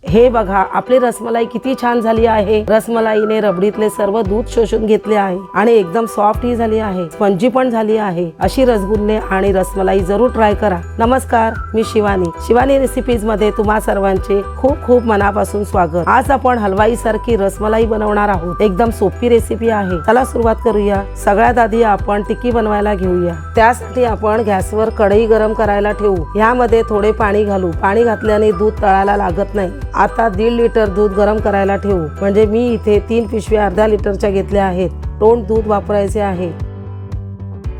हे बघा आपली रसमलाई किती छान झाली आहे। रसमलाईने रबडीतले सर्व दूध शोषून घेतले आहे आणि एकदम सॉफ्ट ही झाली आहे, स्पंजी पण झाली आहे। अशी रसगुल्ले आणि रसमलाई जरूर ट्राय करा। नमस्कार, मी शिवानी रेसिपीज मध्ये तुम्हा सर्वांचे खूप खूप मनापासून स्वागत। आज आपण हलवाई सारखी रसमलाई बनवणार आहोत। एकदम सोपी रेसिपी आहे। चला सुरुवात करूया। सगळ्यात आधी आपण टिक्की बनवायला घेऊया। त्यासाठी आपण गॅसवर कढई गरम करायला ठेवू। यामध्ये थोडे पाणी घालू। पाणी घातल्याने दूध तळायला लागत नाही। आता 1.5 लिटर दूध गरम करायला ठेवू। म्हणजे मी इथे 3 पिशव्या अर्धा लिटरच्या घेतल्या आहेत। टोंड दूध वापरायचे आहे।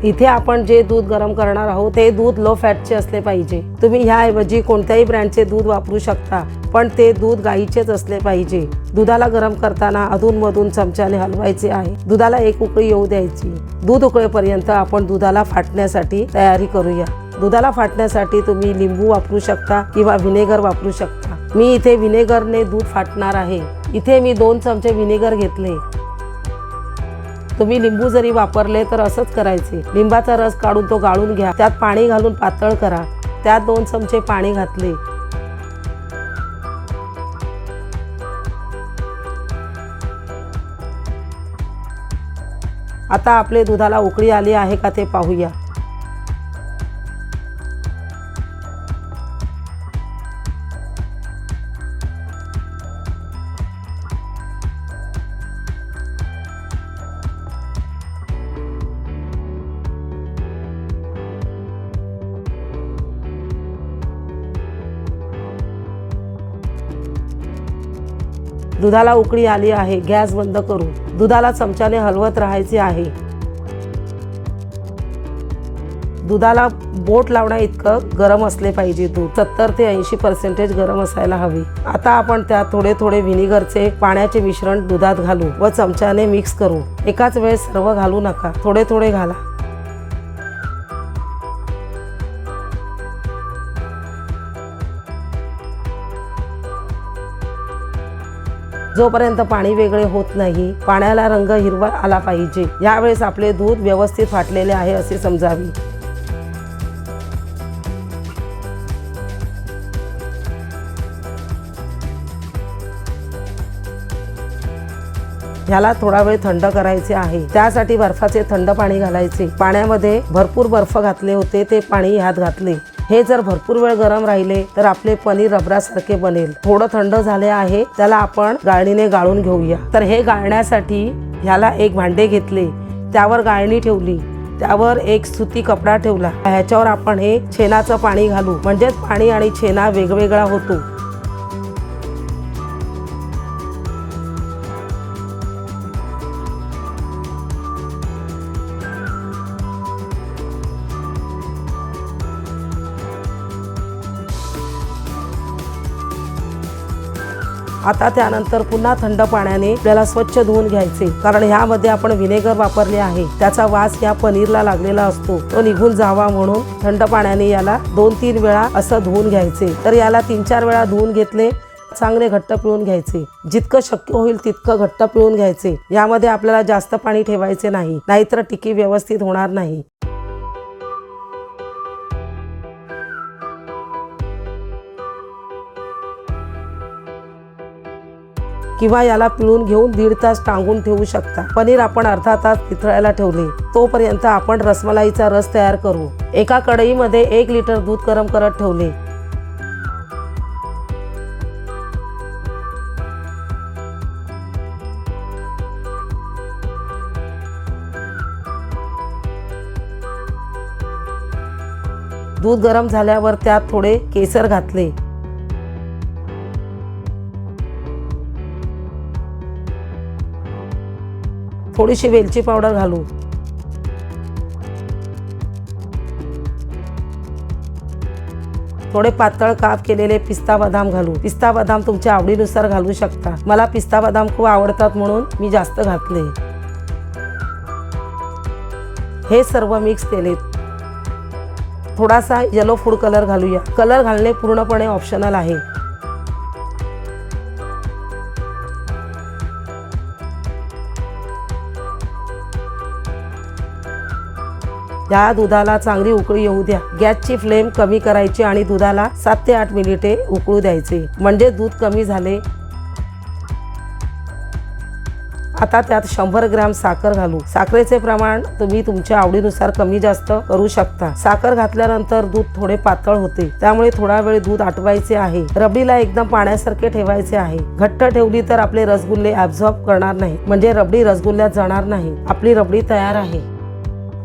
इथे आपण जे दूध गरम करणार आहोत ते दूध लो फॅटचे असले पाहिजे। तुम्ही ह्याऐवजी कोणत्याही ब्रँडचे दूध वापरू शकता, पण ते दूध गाईचेच असले पाहिजे। दुधाला गरम करताना अधूनमधून चमच्याने हलवायचे आहे। दुधाला एक उकळी येऊ द्यायची। दूध उकळेपर्यंत आपण दुधाला फाटण्यासाठी तयारी करूया। दुधाला फाटण्यासाठी तुम्ही लिंबू वापरू शकता किंवा विनेगर वापरू शकता। मी इथे विनेगरने दूध फाटणार आहे। इथे मी 2 चमचे विनेगर घेतले। तुम्ही लिंबू जरी वापरले तर असंच करायचे। लिंबाचा रस काढून तो गाळून घ्या। त्यात पाणी घालून पातळ करा। त्यात 2 चमचे पाणी घातले। आता आपले दुधाला उकळी आली आहे का ते पाहूया। दुधाला उकळी आली आहे। गॅस बंद करू। दुधाला चमच्याने हलवत राहायचे आहे। दुधाला बोट लावण्या इतकं गरम असले पाहिजे। दूध 70 ते 80% गरम असायला हवे। आता आपण त्यात थोडे थोडे व्हिनेगरचे पाण्याचे मिश्रण दुधात घालू व चमच्याने मिक्स करू। एकाच वेळेस सर्व घालू नका, थोडे थोडे घाला। जोपर्यंत पाणी वेगळे होत नाही, पाण्याला रंग हिरवा आला पाहिजे। यावेळेस आपले दूध व्यवस्थित फाटलेले आहे असे समजावे। ह्याला थोडा वेळ थंड करायचे आहे। त्यासाठी बर्फाचे थंड पाणी घालायचे। पाण्यामध्ये भरपूर बर्फ घातले होते, ते पाणी ह्यात घातले। हे जर भरपूर वेळ गरम राहिले तर आपले पनीर रबरासारखे बनेल। थोडं थंड झाले आहे, त्याला आपण गाळणीने गाळून घेऊया। तर हे गाळण्यासाठी ह्याला एक भांडे घेतले। त्यावर गाळणी ठेवली। त्यावर एक सुती कपडा ठेवला। ह्याच्यावर आपण हे छेनाचं पाणी घालू, म्हणजेच पाणी आणि छेना वेगवेगळा होतो। आता त्यानंतर पुन्हा थंड पाण्याने आपल्याला स्वच्छ धुवून घ्यायचे, कारण ह्यामध्ये आपण व्हिनेगर वापरले आहे। त्याचा वास या पनीरला लागलेला असतो, तो निघून जावा म्हणून थंड पाण्याने याला 2-3 वेळा असं धुवून घ्यायचे। तर याला 3-4 वेळा धुवून घेतले। चांगले घट्ट पिळून घ्यायचे। जितकं शक्य होईल तितकं घट्ट पिळून घ्यायचे। यामध्ये आपल्याला जास्त पाणी ठेवायचे नाही, नाहीतर टिक्की व्यवस्थित होणार नाही। किंवा याला पिळून घेऊन 1.5 तास टांगून ठेवू शकता। पनीर आपण अर्धा तास निथळायला ठेवले। तोपर्यंत आपण रसमलाईचा रस तयार करू। एका कढईमध्ये 1 लिटर दूध गरम करत ठेवले। दूध गरम झाल्यावर त्यात थोडे केसर घातले। थोडीशी वेलची पावडर घालू। थोडे पातळ काप केलेले पिस्ता बदाम घालू। पिस्ता बदाम तुमच्या आवडीनुसार घालू शकता। मला पिस्ता बदाम खूप आवडतात म्हणून मी जास्त घातले। हे सर्व मिक्स केले। थोडासा येलो फूड कलर घालूया। कलर घालणे पूर्णपणे ऑप्शनल आहे। या दुधाला चांगली उकळी येऊ द्या। गॅसची फ्लेम कमी करायची आणि दुधाला 7 ते 8 मिनिटे उकळू द्यायचे, म्हणजे दूध कमी झाले। आता त्यात 100 ग्रॅम साखर घालू। साखरेचे प्रमाण तुम्ही तुमच्या आवडीनुसार कमी जास्त करू शकता। साखर घातल्यानंतर दूध थोडे पातळ होते, त्यामुळे थोडा वेळ दूध आटवायचे आहे। रबडीला एकदम पाण्यासारखे ठेवायचे आहे। घट्ट ठेवली तर आपले रसगुल्ले ॲब्झॉर्ब करणार नाही, म्हणजे रबडी रसगुल्ल्यात जाणार नाही। आपली रबडी तयार आहे।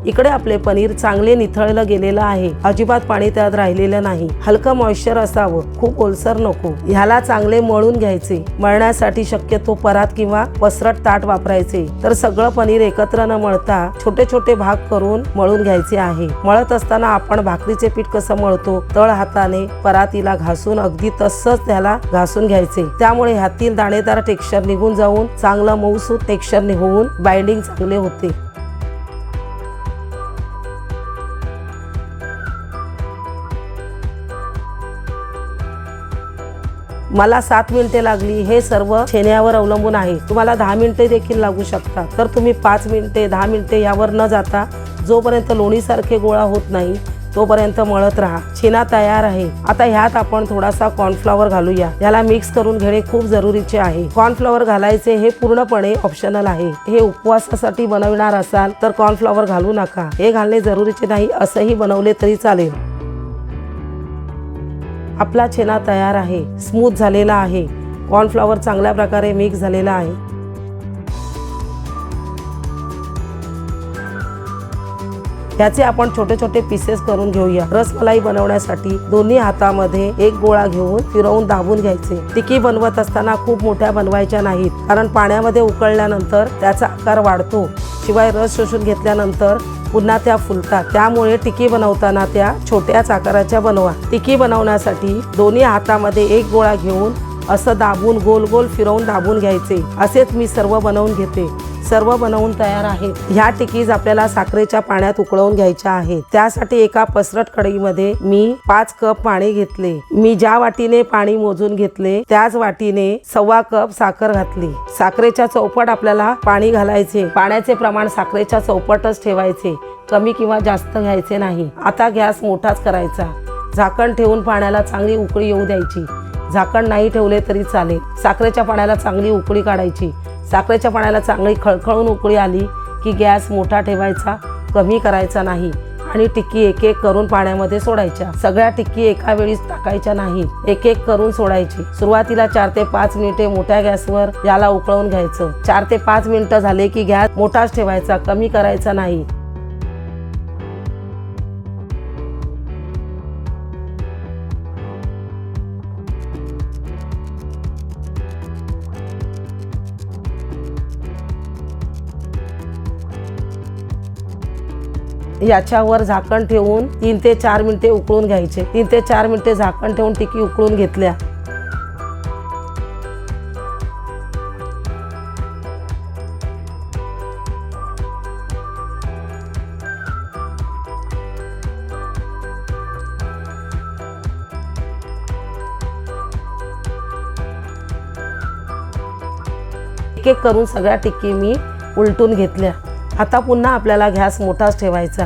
इकडे आपले पनीर चांगले निथळलं गेलेलं आहे, अजिबात पाणी त्यात राहिलेलं नाही। हलकं मॉइश्चर असावं, खूप ओलसर नको। ह्याला चांगले मळून घ्यायचे। मळण्यासाठी शक्यतो परात किंवा पसरट ताट वापरायचे। तर सगळं पनीर एकत्र न मळता छोटे छोटे भाग करून मळून घ्यायचे आहे। मळत असताना आपण भाकरीचे पीठ कसं मळतो, तळ हाताने परातीला घासून अगदी तसंच त्याला घासून घ्यायचे। त्यामुळे ह्यातील दाणेदार टेक्स्चर निघून जाऊन चांगलं मऊसूत टेक्स्चर निघून बाइंडिंग चांगले होते। मला 7 मिनिटे लागली। हे सर्व छेन्यावर अवलंबून आहे। तुम्हाला 10 मिनिटे देखील लागू शकतात, तर तुम्ही 5 मिनिटे 10 मिनिटे यावर न जाता जोपर्यंत लोणीसारखे गोळा होत नाही तोपर्यंत मळत राहा। छेना तयार आहे। आता ह्यात आपण थोडासा कॉर्नफ्लॉवर घालूया। याला मिक्स करून घेणे खूप जरुरीचे आहे। कॉर्नफ्लॉवर घालायचे हे पूर्णपणे ऑप्शनल आहे। हे उपवासासाठी बनवणार असाल तर कॉर्नफ्लॉवर घालू नका। हे घालणे जरुरीचे नाही, असंही बनवले तरी चालेल। आपला छेना तयार आहे, स्मूथ झालेला आहे। कॉर्नफ्लॉवर चांगल्या प्रकारे मिक्स झालेला आहे। याचे आपण छोटे छोटे पीसेस करून घेऊया। रसमलाई बनवण्यासाठी दोन्ही हातामध्ये एक गोळा घेऊन फिरवून दाबून घ्यायचे। टिक्की बनवत असताना खूप मोठ्या बनवायच्या नाहीत, कारण पाण्यामध्ये उकळल्यानंतर त्याचा आकार वाढतो। शिवाय रस शोषून घेतल्यानंतर पुन्हा त्या फुलतात, त्यामुळे टिक्की बनवताना त्या छोट्याच आकाराच्या बनवा। टिक्की बनवण्यासाठी दोन्ही हातामध्ये एक गोळा घेऊन असं दाबून गोल गोल फिरवून दाबून घ्यायचे। असेच मी सर्व बनवून घेते। सर्व बनवून तयार आहेत। ह्या टिक्कीज आपल्याला साखरेच्या पाण्यात उकळवून घ्यायच्या आहेत। त्यासाठी एका पसरट कढईमध्ये मी 5 कप पाणी घेतले। मी ज्या वाटीने पाणी मोजून घेतले त्याच वाटीने 1.25 कप साखर घातली। साखरेच्या चौपट आपल्याला पाणी घालायचे। पाण्याचे प्रमाण साखरेच्या चौपटच ठेवायचे, कमी किंवा जास्त घ्यायचे नाही। आता गॅस मोठाच करायचा। झाकण ठेवून पाण्याला चांगली उकळी येऊ द्यायची। झाकण नाही ठेवले तरी चालेल। साखरेच्या पाण्याला चांगली उकळी काढायची। साखरेच्या पाण्याला चांगली खळखळून उकळी आली की गॅस मोठा ठेवायचा, कमी करायचा नाही, आणि टिक्की एक एक करून पाण्यामध्ये सोडायच्या। सगळ्या टिक्की एका वेळीच टाकायच्या नाही, एक एक करून सोडायची। सुरुवातीला 4 ते 5 मिनिटे मोठ्या गॅसवर याला उकळवून घ्यायचं। 4 ते 5 मिनिटं झाले की गॅस मोठाच ठेवायचा, कमी करायचा नाही। याच्यावर झाकण ठेवून 3 ते 4 मिनिटे उकळून घ्यायचे। 3 ते 4 मिनिटे झाकण ठेवून टिक्की उकळून घेतल्या। एक एक करून सगळ्या टिक्की मी उलटून घेतल्या। आता पुन्हा आपल्याला गॅस मोठाच ठेवायचा।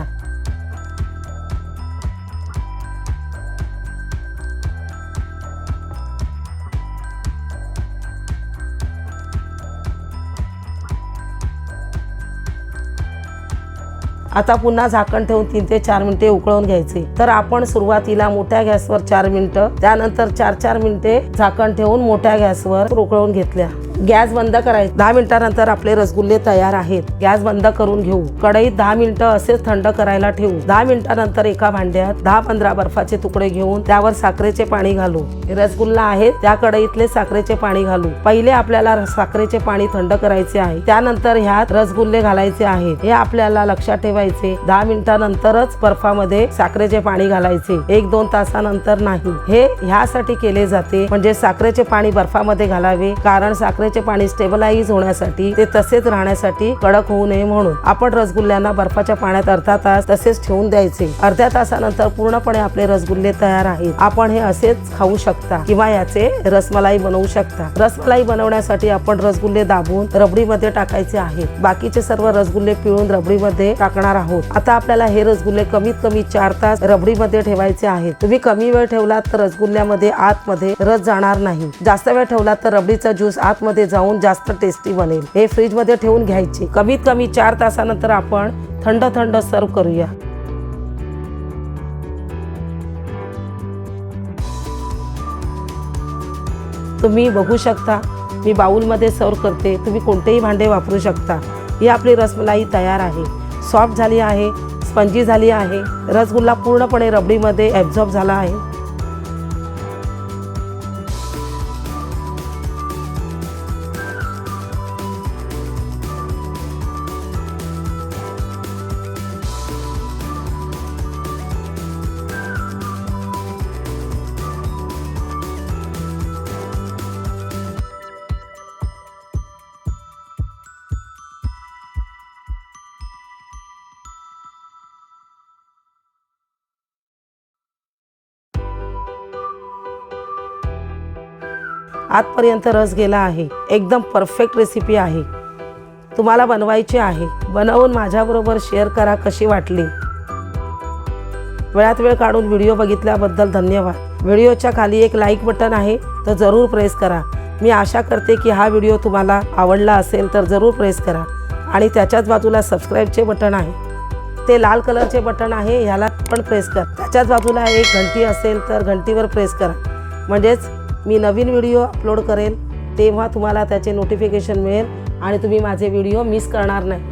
आता पुन्हा झाकण ठेवून 3 ते 4 मिनिटे उकळवून घ्यायचे। तर आपण सुरुवातीला मोठ्या गॅसवर 4 मिनिटं, त्यानंतर 4 मिनिटे झाकण ठेवून मोठ्या गॅसवर उकळवून घेतल्या। गॅस बंद करायचा। 10 मिनिटांनंतर आपले रसगुल्ले तयार आहेत। गॅस बंद करून घेऊ। कढईत 10 मिनिटं असेच थंड करायला ठेवू। 10 मिनिटांनंतर एका भांड्यात 10-15 बर्फाचे तुकडे घेऊन त्यावर साखरेचे पाणी घालू। रसगुल्ला आहे त्या कढईतले साखरेचे पाणी घालू। पहिले आपल्याला साखरेचे पाणी थंड करायचे आहे, त्यानंतर ह्यात रसगुल्ले घालायचे आहेत। हे आपल्याला लक्षात ठेवायचे। 10 मिनिटांनंतरच बर्फामध्ये साखरेचे पाणी घालायचे, 1-2 तासानंतर नाही। हे ह्यासाठी केले जाते म्हणजे साखरेचे पाणी बर्फामध्ये घालावे, कारण साखरेचे रसमलाईचे पाणी स्टेबलाइज होण्यासाठी, ते तसेच राहण्यासाठी, कडक होऊ नये म्हणून आपण रसगुल्ल्यांना बर्फाच्या पाण्यात अर्धा तास तसेच ठेवून द्यायचे। अर्ध्या तासानंतर पूर्णपणे आपले रसगुल्ले तयार आहेत। आपण हे असेच खाऊ शकता किंवा याचे रसमलाई बनवू शकता। रसमलाई बनवण्यासाठी आपण रसगुल्ले दाबून रबडीमध्ये टाकायचे आहेत। बाकीचे सर्व रसगुल्ले पिळून रबडीमध्ये टाकणार आहोत। आता आपल्याला हे रसगुल्ले कमीत कमी 4 तास रबडीमध्ये ठेवायचे आहेत। तुम्ही कमी वेळ ठेवलात तर रसगुल्ल्यामध्ये आतमध्ये रस जाणार नाही। जास्त वेळ ठेवलात तर रबडीचा ज्यूस आतमध्ये जाऊन जास्त टेस्टी बनेल। हे फ्रीज मध्ये ठेवून घ्यायचे। कमीत कमी 4 तासानंतर आपण थंड थंड सर्व करूया। तुम्ही बघू शकता मी बाउलमध्ये सर्व करते। तुम्ही कोणतेही भांडे वापरू शकता। ही आपली रसमलाई तयार आहे। सॉफ्ट झाली आहे, स्पंजी झाली आहे। रसगुल्ला पूर्णपणे रबडीमध्ये ॲब्झॉर्ब झाला आहे। आतपर्यंत रस गेला आहे। एकदम परफेक्ट रेसिपी आहे। तुम्हाला बनवायची आहे। बनवून माझ्याबरोबर शेअर करा कशी वाटली। वेळात वेळ काढून व्हिडिओ बघितल्याबद्दल धन्यवाद। व्हिडिओच्या खाली एक लाईक बटन आहे, तर जरूर प्रेस करा। मी आशा करते की हा व्हिडिओ तुम्हाला आवडला असेल तर जरूर प्रेस करा। आणि त्याच्याच बाजूला सबस्क्राईबचे बटन आहे, ते लाल कलरचे बटन आहे, ह्याला पण प्रेस करा। त्याच्याच बाजूला एक घंटी असेल तर घंटीवर प्रेस करा, म्हणजेच मी नवीन व्हिडिओ अपलोड करेल तेव्हा तुम्हाला त्याचे नोटिफिकेशन मिळेल आणि तुम्ही माझे व्हिडिओ मिस करणार नाही।